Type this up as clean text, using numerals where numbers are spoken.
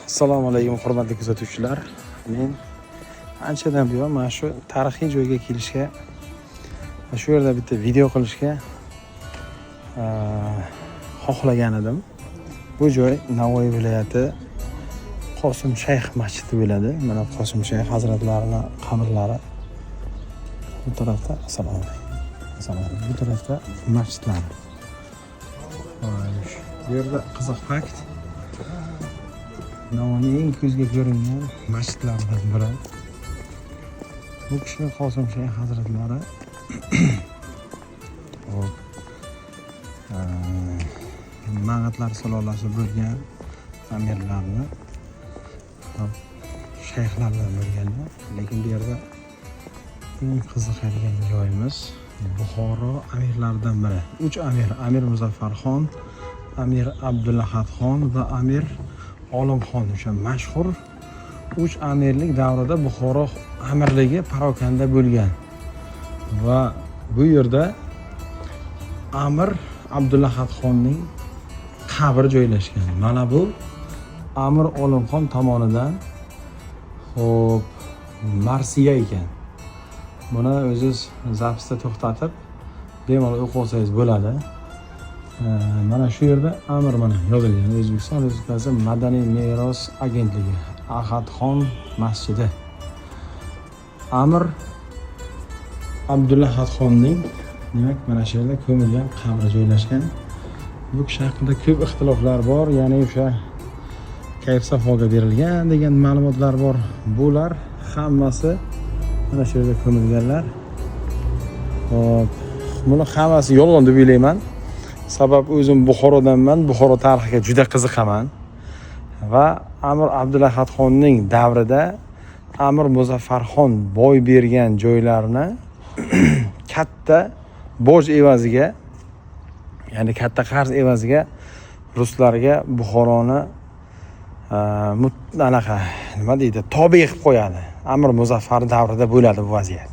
Assalomu alaykum hurmatli kuzatuvchilar. Men anchadan buyon mana shu tarixiy joyga kelishga, shu yerda bitta video qilishga xohlagan edim. Bu joy Navoiy viloyati Qosim Shayx masjidi bo'ladi. Mana Qosim Shayx hazratlarining qabrlari bu tarafda. Assalomu alaykum. Bu tarafda masjidlar. Bu yerda qiziq fakt. Navoiyning eng ko'zga ko'ringan masjidlaridan biri. Bu kishi Qosim Shayx hazratlari Mag'atlar sulolasi bo'lgan amirlarni shayxlardan bo'lganlar. Lekin bu yerda eng qiziqadigan joyimiz Buxoro amirlaridan biri. 3 amir: Amir Muzaffarxon, Amir Abdulahadxon va Amir Olimxon. O'sha mashhur 3 amirlik davrida Buxoro amirligi parokanda bo'lgan. Va bu yerda Amir Abdulahadxonning qabri joylashgan. Mana bu Amir Olimxon tomonidan marsiya ekan. Buni o'zingiz zapsda to'xtatib bemalol o'qib olsangiz bo'ladi. Mana shu yerda Amir mana yozilgan. O'zbekiston Respublikasi Madaniy meros agentligi Ahadxon masjidi. Amir Abdulahadxonning demak mana shu yerda ko'milgan qabri joylashgan. Bu kishi haqida ko'p ixtiloflar bor, ya'ni o'sha kayf safoga berilgan degan ma'lumotlar bor. Bular hammasi mana shu yerda ko'milganlar. Hop, buni hammasi yolg'on deb o'ylayman. Sabab o'zim Buxorodanman, Buxoro tarixiga juda qiziqaman. Va Amir Abdulahadxonning davrida Amir Muzaffarxon boy bergan joylarni katta boj evaziga, ya'ni katta qarz evaziga ruslarga Buxoroni nima deydi, tobe qilib qo'yadi. Amir Muzaffar davrida bo'ladi bu vaziyat.